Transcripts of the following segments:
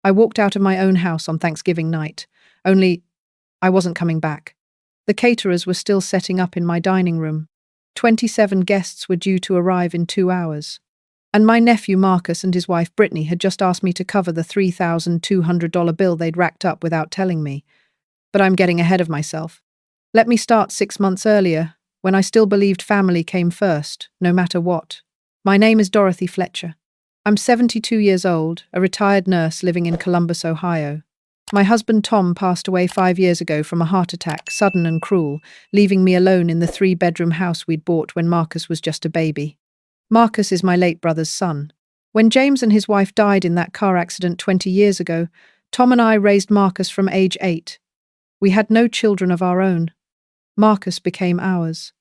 I walked out of my own house on Thanksgiving night, only I wasn't coming back. The caterers were still setting up in my dining room. 27 guests were due to arrive in 2 hours. And my nephew Marcus and his wife Brittany had just asked me to cover the $3,200 bill they'd racked up without telling me. But I'm getting ahead of myself. Let me start 6 months earlier, when I still believed family came first, no matter what. My name is Dorothy Fletcher. I'm 72 years old, a retired nurse living in Columbus, Ohio. My husband Tom passed away 5 years ago from a heart attack, sudden and cruel, leaving me alone in the 3-bedroom house we'd bought when Marcus was just a baby. Marcus is my late brother's son. When James and his wife died in that car accident 20 years ago, Tom and I raised Marcus from age 8. We had no children of our own. Marcus became ours.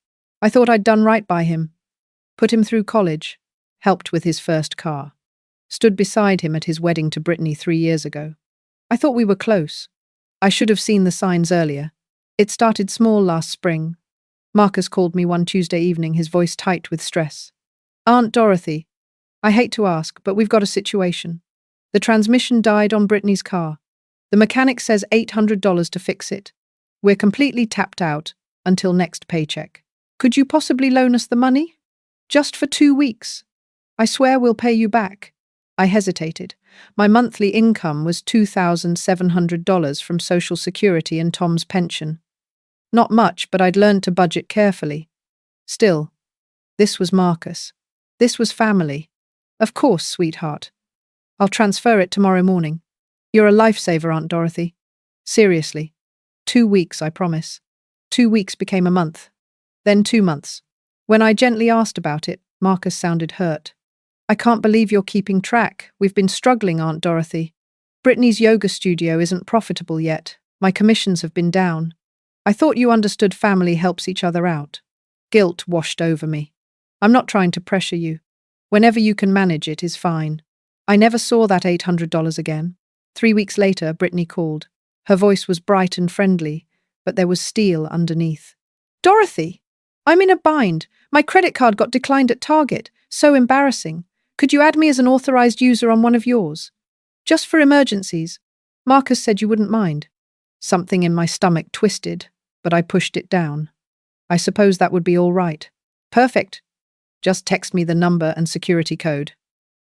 I thought I'd done right by him. Put him through college, helped with his first car, stood beside him at his wedding to Brittany 3 years ago. I thought we were close. I should have seen the signs earlier. It started small last spring. Marcus called me one Tuesday evening, his voice tight with stress. "Aunt Dorothy, I hate to ask, but we've got a situation. The transmission died on Brittany's car. The mechanic says $800 to fix it. We're completely tapped out until next paycheck. Could you possibly loan us the money? Just for 2 weeks. I swear we'll pay you back." I hesitated. My monthly income was $2,700 from Social Security and Tom's pension. Not much, but I'd learned to budget carefully. Still, this was Marcus. This was family. "Of course, sweetheart. I'll transfer it tomorrow morning. You're a lifesaver, Aunt Dorothy. Seriously. 2 weeks, I promise." 2 weeks became a month. Then 2 months. When I gently asked about it, Marcus sounded hurt. "I can't believe you're keeping track. We've been struggling, Aunt Dorothy. Brittany's yoga studio isn't profitable yet. My commissions have been down. I thought you understood family helps each other out." Guilt washed over me. "I'm not trying to pressure you. Whenever you can manage it is fine." I never saw that $800 again. 3 weeks later, Brittany called. Her voice was bright and friendly, but there was steel underneath. "Dorothy, I'm in a bind. My credit card got declined at Target. So embarrassing. Could you add me as an authorized user on one of yours? Just for emergencies." Marcus said you wouldn't mind. Something in my stomach twisted, but I pushed it down. "I suppose that would be all right." "Perfect. Just text me the number and security code."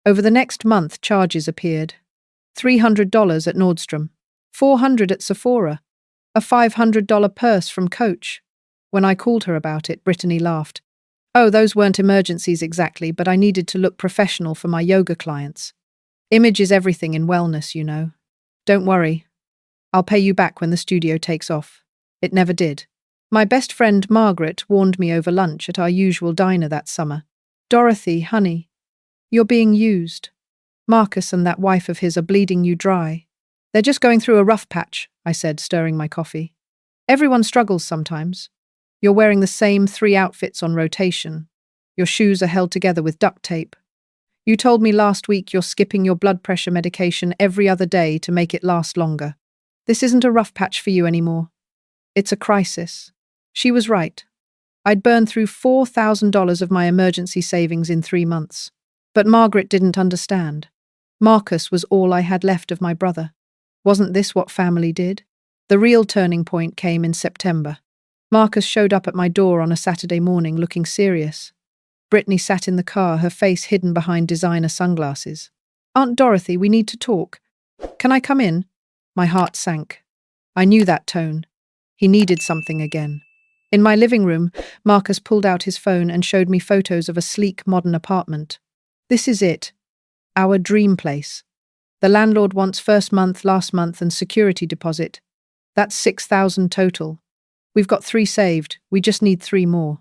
Over the next month, charges appeared. $300 at Nordstrom, $400 at Sephora, a $500 purse from Coach. When I called her about it, Brittany laughed. "Oh, those weren't emergencies exactly, but I needed to look professional for my yoga clients. Image is everything in wellness, you know. Don't worry. I'll pay you back when the studio takes off." It never did. My best friend Margaret warned me over lunch at our usual diner that summer. "Dorothy, honey, you're being used. Marcus and that wife of his are bleeding you dry." "They're just going through a rough patch," I said, stirring my coffee. "Everyone struggles sometimes. You're wearing the same 3 outfits on rotation. Your shoes are held together with duct tape. You told me last week you're skipping your blood pressure medication every other day to make it last longer. This isn't a rough patch for you anymore. It's a crisis." She was right. I'd burned through $4,000 of my emergency savings in 3 months. But Margaret didn't understand. Marcus was all I had left of my brother. Wasn't this what family did? The real turning point came in September. Marcus showed up at my door on a Saturday morning looking serious. Brittany sat in the car, her face hidden behind designer sunglasses. "Aunt Dorothy, we need to talk. Can I come in?" My heart sank. I knew that tone. He needed something again. In my living room, Marcus pulled out his phone and showed me photos of a sleek, modern apartment. "This is it. Our dream place. The landlord wants first month, last month, and security deposit. That's $6,000 total. We've got 3 saved. We just need 3 more.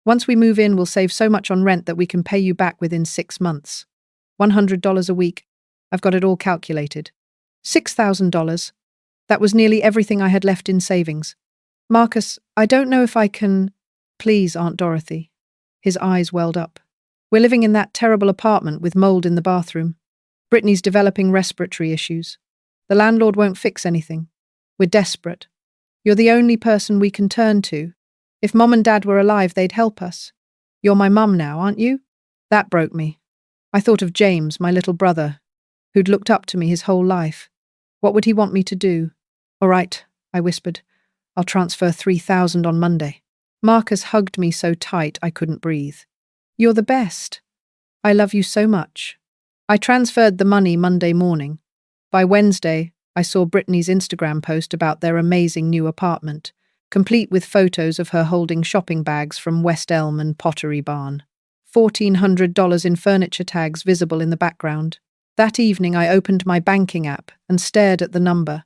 Once we move in, we'll save so much on rent that we can pay you back within 6 months. $100 a week. I've got it all calculated. $6,000. That was nearly everything I had left in savings. "Marcus, I don't know if I can—" "Please, Aunt Dorothy." His eyes welled up. "We're living in that terrible apartment with mold in the bathroom. Brittany's developing respiratory issues. The landlord won't fix anything. We're desperate. You're the only person we can turn to. If Mom and Dad were alive, they'd help us. You're my mum now, aren't you?" That broke me. I thought of James, my little brother, who'd looked up to me his whole life. What would he want me to do? All right, I whispered. I'll transfer 3,000 on Monday. Marcus hugged me so tight I couldn't breathe. You're the best. I love you so much. I transferred the money Monday morning. By Wednesday, I saw Brittany's Instagram post about their amazing new apartment, complete with photos of her holding shopping bags from West Elm and Pottery Barn. $1,400 in furniture tags visible in the background. That evening, I opened my banking app and stared at the number.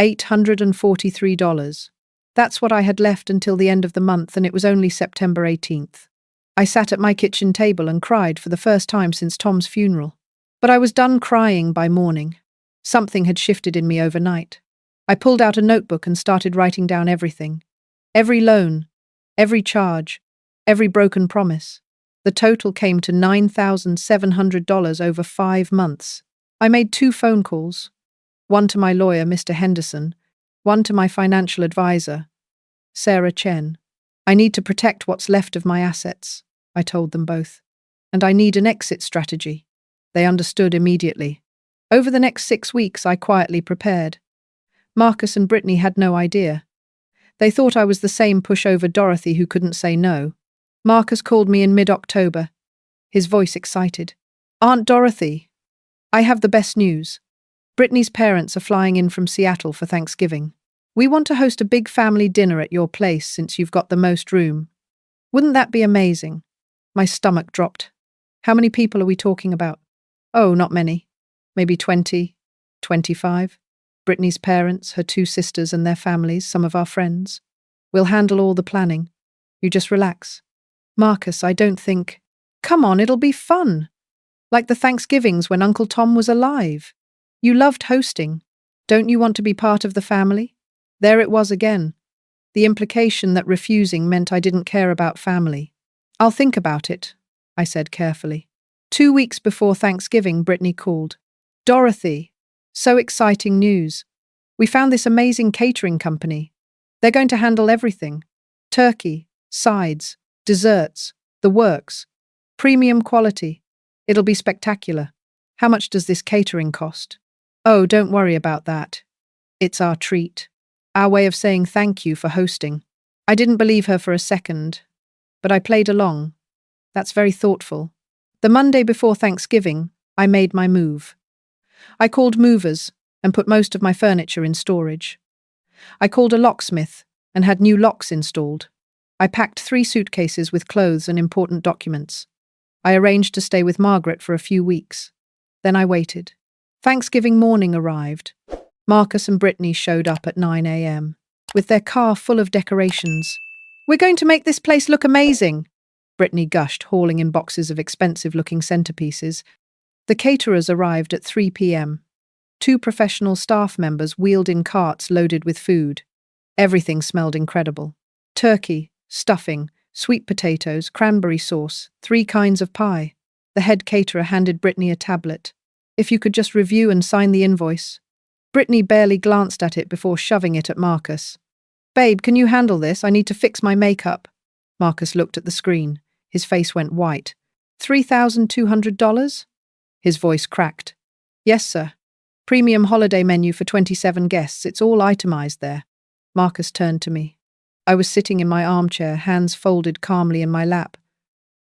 $843. That's what I had left until the end of the month, and it was only September 18th. I sat at my kitchen table and cried for the first time since Tom's funeral. But I was done crying by morning. Something had shifted in me overnight. I pulled out a notebook and started writing down everything. Every loan, every charge, every broken promise. The total came to $9,700 over 5 months. I made 2 phone calls. One to my lawyer, Mr. Henderson, one to my financial advisor, Sarah Chen. I need to protect what's left of my assets, I told them both. And I need an exit strategy. They understood immediately. Over the next 6 weeks, I quietly prepared. Marcus and Brittany had no idea. They thought I was the same pushover Dorothy who couldn't say no. Marcus called me in mid-October, his voice excited. Aunt Dorothy, I have the best news. Brittany's parents are flying in from Seattle for Thanksgiving. We want to host a big family dinner at your place since you've got the most room. Wouldn't that be amazing? My stomach dropped. How many people are we talking about? Oh, not many. Maybe 20, 25. Brittany's parents, her 2 sisters and their families, some of our friends. We'll handle all the planning. You just relax. Marcus, I don't think... Come on, it'll be fun. Like the Thanksgivings when Uncle Tom was alive. You loved hosting. Don't you want to be part of the family? There it was again. The implication that refusing meant I didn't care about family. I'll think about it, I said carefully. 2 weeks before Thanksgiving, Brittany called. Dorothy, so exciting news. We found this amazing catering company. They're going to handle everything. Turkey, sides, desserts, the works. Premium quality. It'll be spectacular. How much does this catering cost? Oh, don't worry about that. It's our treat. Our way of saying thank you for hosting. I didn't believe her for a second, but I played along. That's very thoughtful. The Monday before Thanksgiving, I made my move. I called movers and put most of my furniture in storage. I called a locksmith and had new locks installed. I packed 3 suitcases with clothes and important documents. I arranged to stay with Margaret for a few weeks. Then I waited. Thanksgiving morning arrived. Marcus and Brittany showed up at 9 a.m. with their car full of decorations. We're going to make this place look amazing, Brittany gushed, hauling in boxes of expensive-looking centerpieces. The caterers arrived at 3 p.m. 2 professional staff members wheeled in carts loaded with food. Everything smelled incredible. Turkey, stuffing, sweet potatoes, cranberry sauce, 3 kinds of pie. The head caterer handed Brittany a tablet. If you could just review and sign the invoice. Brittany barely glanced at it before shoving it at Marcus. Babe, can you handle this? I need to fix my makeup. Marcus looked at the screen. His face went white. $3,200? His voice cracked. Yes, sir. Premium holiday menu for 27 guests. It's all itemized there. Marcus turned to me. I was sitting in my armchair, hands folded calmly in my lap.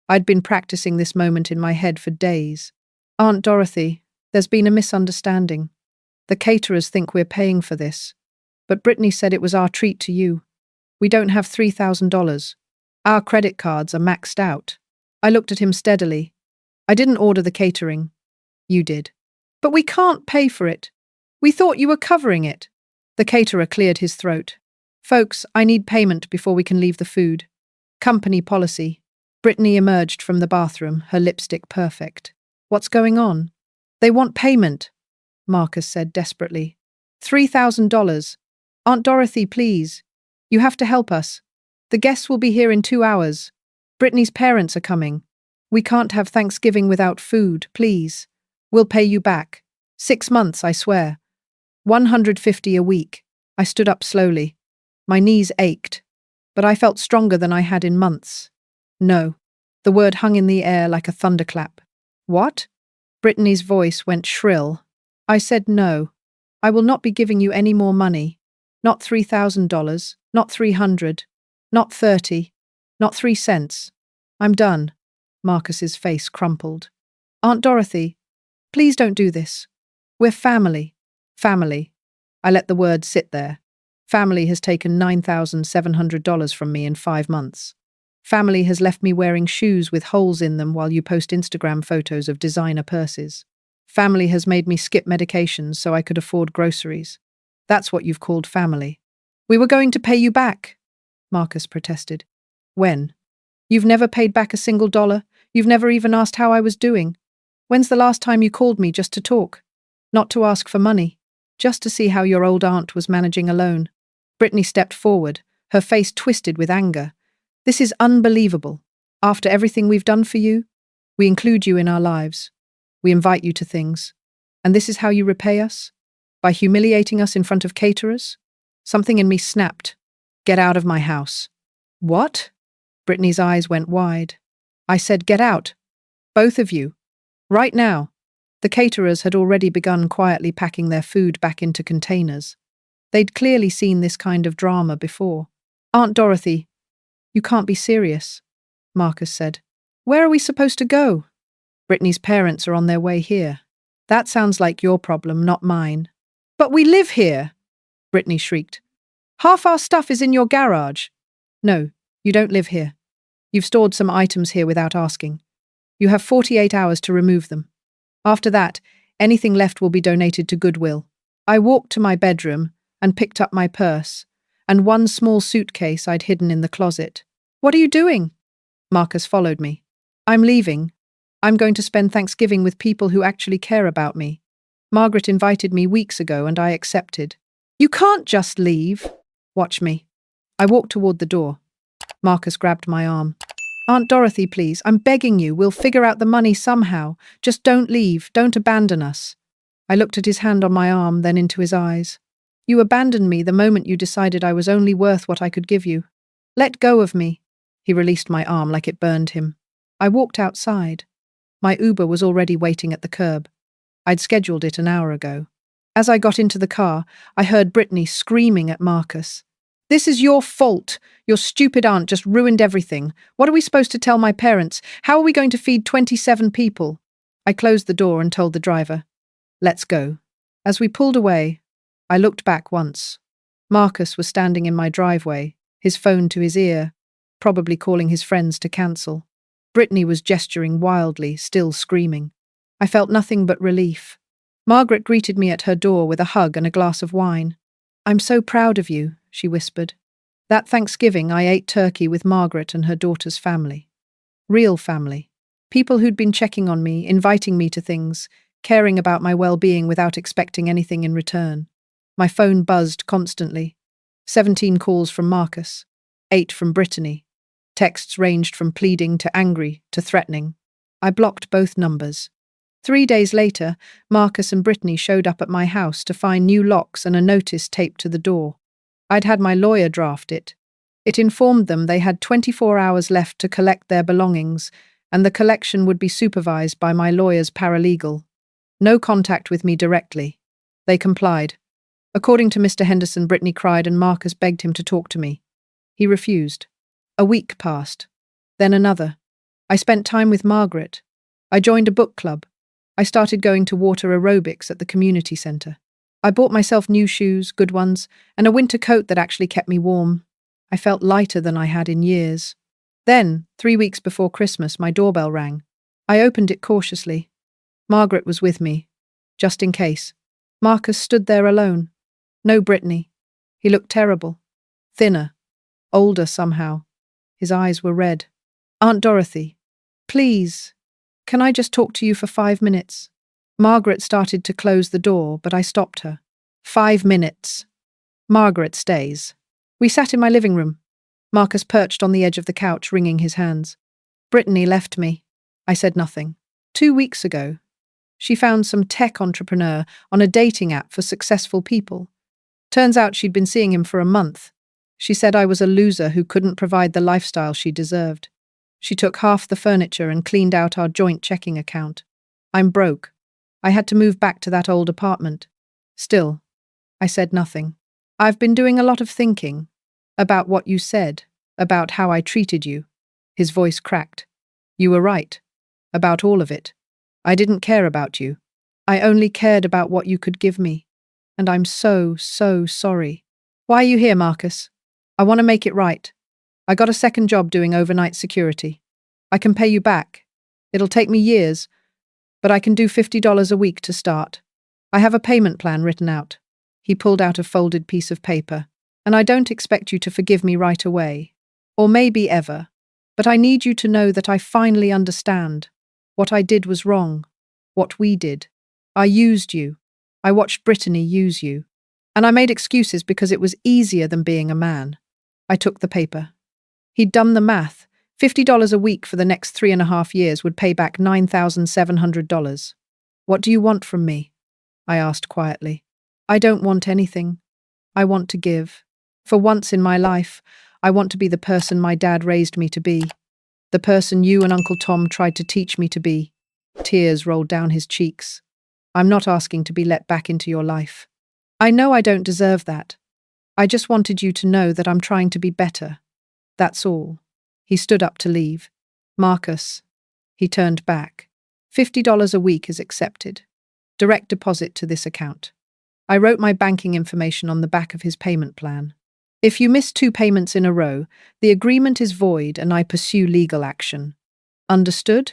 I'd been practicing this moment in my head for days. Aunt Dorothy, there's been a misunderstanding. The caterers think we're paying for this. But Brittany said it was our treat to you. We don't have $3,000. Our credit cards are maxed out. I looked at him steadily. I didn't order the catering. You did. But we can't pay for it. We thought you were covering it. The caterer cleared his throat. Folks, I need payment before we can leave the food. Company policy. Brittany emerged from the bathroom, her lipstick perfect. What's going on? They want payment, Marcus said desperately. $3,000. Aunt Dorothy, please. You have to help us. The guests will be here in 2 hours. Brittany's parents are coming. We can't have Thanksgiving without food, please. We'll pay you back. 6 months, I swear. $150 a week. I stood up slowly. My knees ached, but I felt stronger than I had in months. No. The word hung in the air like a thunderclap. What? Brittany's voice went shrill. I said no. I will not be giving you any more money. Not $3,000, not 300, not 30, not 3 cents. I'm done. Marcus's face crumpled. Aunt Dorothy, please don't do this. We're family. Family. I let the word sit there. Family has taken $9,700 from me in 5 months. Family has left me wearing shoes with holes in them while you post Instagram photos of designer purses. Family has made me skip medications so I could afford groceries. That's what you've called family. We were going to pay you back, Marcus protested. When? You've never paid back a single dollar. You've never even asked how I was doing. When's the last time you called me just to talk? Not to ask for money, just to see how your old aunt was managing alone. Brittany stepped forward, her face twisted with anger. This is unbelievable. After everything we've done for you, we include you in our lives. We invite you to things. And this is how you repay us? By humiliating us in front of caterers? Something in me snapped. Get out of my house. What? Brittany's eyes went wide. I said, get out. Both of you. Right now. The caterers had already begun quietly packing their food back into containers. They'd clearly seen this kind of drama before. Aunt Dorothy, you can't be serious, Marcus said. Where are we supposed to go? Brittany's parents are on their way here. That sounds like your problem, not mine. But we live here, Brittany shrieked. Half our stuff is in your garage. No, you don't live here. You've stored some items here without asking. You have 48 hours to remove them. After that, anything left will be donated to Goodwill. I walked to my bedroom and picked up my purse and one small suitcase I'd hidden in the closet. What are you doing? Marcus followed me. I'm leaving. I'm going to spend Thanksgiving with people who actually care about me. Margaret invited me weeks ago and I accepted. You can't just leave. Watch me. I walked toward the door. Marcus grabbed my arm. Aunt Dorothy, please, I'm begging you, we'll figure out the money somehow. Just don't leave, don't abandon us. I looked at his hand on my arm, then into his eyes. You abandoned me the moment you decided I was only worth what I could give you. Let go of me. He released my arm like it burned him. I walked outside. My Uber was already waiting at the curb. I'd scheduled it an hour ago. As I got into the car, I heard Brittany screaming at Marcus. This is your fault. Your stupid aunt just ruined everything. What are we supposed to tell my parents? How are we going to feed 27 people? I closed the door and told the driver, let's go. As we pulled away, I looked back once. Marcus was standing in my driveway, his phone to his ear, probably calling his friends to cancel. Brittany was gesturing wildly, still screaming. I felt nothing but relief. Margaret greeted me at her door with a hug and a glass of wine. I'm so proud of you, she whispered. That Thanksgiving, I ate turkey with Margaret and her daughter's family. Real family. People who'd been checking on me, inviting me to things, caring about my well-being without expecting anything in return. My phone buzzed constantly. 17 calls from Marcus, 8 from Brittany. Texts ranged from pleading to angry to threatening. I blocked both numbers. 3 days later, Marcus and Brittany showed up at my house to find new locks and a notice taped to the door. I'd had my lawyer draft it. It informed them they had 24 hours left to collect their belongings, and the collection would be supervised by my lawyer's paralegal. No contact with me directly. They complied. According to Mr. Henderson, Brittany cried and Marcus begged him to talk to me. He refused. A week passed. Then another. I spent time with Margaret. I joined a book club. I started going to water aerobics at the community centre. I bought myself new shoes, good ones, and a winter coat that actually kept me warm. I felt lighter than I had in years. Then, 3 weeks before Christmas, my doorbell rang. I opened it cautiously. Margaret was with me, just in case. Marcus stood there alone. No Brittany. He looked terrible. Thinner. Older somehow. His eyes were red. Aunt Dorothy, please, can I just talk to you for 5 minutes? Margaret started to close the door, but I stopped her. 5 minutes. Margaret stays. We sat in my living room. Marcus perched on the edge of the couch, wringing his hands. Brittany left me. I said nothing. 2 weeks ago. She found some tech entrepreneur on a dating app for successful people. Turns out she'd been seeing him for a month. She said I was a loser who couldn't provide the lifestyle she deserved. She took half the furniture and cleaned out our joint checking account. I'm broke. I had to move back to that old apartment. Still, I said nothing. I've been doing a lot of thinking. About what you said. About how I treated you. His voice cracked. You were right. About all of it. I didn't care about you. I only cared about what you could give me. And I'm so, so sorry. Why are you here, Marcus? I want to make it right. I got a second job doing overnight security. I can pay you back. It'll take me years, but I can do $50 a week to start. I have a payment plan written out. He pulled out a folded piece of paper. And I don't expect you to forgive me right away. Or maybe ever. But I need you to know that I finally understand. What I did was wrong. What we did. I used you. I watched Brittany use you. And I made excuses because it was easier than being a man. I took the paper. He'd done the math. $50 a week for the next 3.5 years would pay back $9,700. What do you want from me? I asked quietly. I don't want anything. I want to give. For once in my life, I want to be the person my dad raised me to be. The person you and Uncle Tom tried to teach me to be. Tears rolled down his cheeks. I'm not asking to be let back into your life. I know I don't deserve that. I just wanted you to know that I'm trying to be better. That's all. He stood up to leave. Marcus. He turned back. $50 a week is accepted. Direct deposit to this account. I wrote my banking information on the back of his payment plan. If you miss 2 payments in a row, the agreement is void and I pursue legal action. Understood?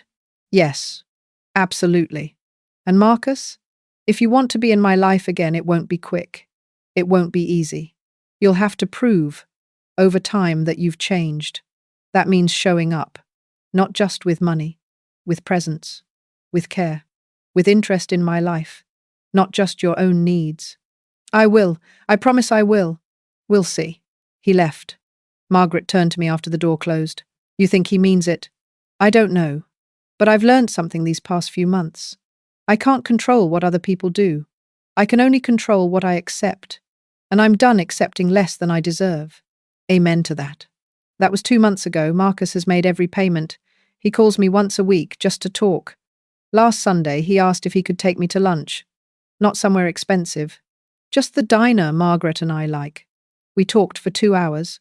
Yes. Absolutely. And Marcus? If you want to be in my life again, it won't be quick. It won't be easy. You'll have to prove, over time, that you've changed. That means showing up. Not just with money. With presence. With care. With interest in my life. Not just your own needs. I will. I promise I will. We'll see. He left. Margaret turned to me after the door closed. You think he means it? I don't know. But I've learned something these past few months. I can't control what other people do. I can only control what I accept. And I'm done accepting less than I deserve. Amen to that. That was 2 months ago. Marcus has made every payment. He calls me once a week just to talk. Last Sunday, he asked if he could take me to lunch. Not somewhere expensive. Just the diner Margaret and I like. We talked for 2 hours.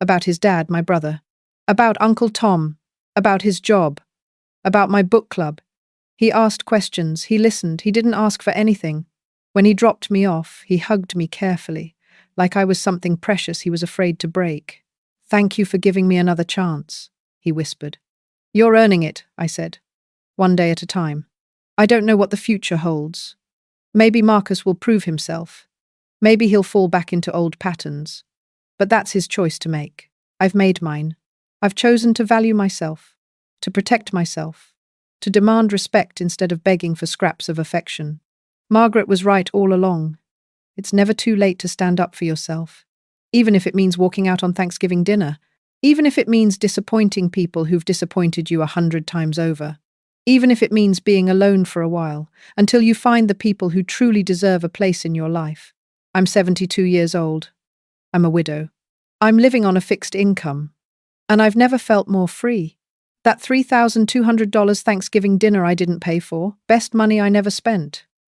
About his dad, my brother. About Uncle Tom. About his job. About my book club. He asked questions. He listened. He didn't ask for anything. When he dropped me off, he hugged me carefully, like I was something precious he was afraid to break. Thank you for giving me another chance, he whispered. You're earning it, I said. One day at a time. I don't know what the future holds. Maybe Marcus will prove himself. Maybe he'll fall back into old patterns. But that's his choice to make. I've made mine. I've chosen to value myself, to protect myself, to demand respect instead of begging for scraps of affection. Margaret was right all along. It's never too late to stand up for yourself. Even if it means walking out on Thanksgiving dinner. Even if it means disappointing people who've disappointed you 100 times over. Even if it means being alone for a while, until you find the people who truly deserve a place in your life. I'm 72 years old. I'm a widow. I'm living on a fixed income. And I've never felt more free. That $3,200 Thanksgiving dinner I didn't pay for, best money I never spent.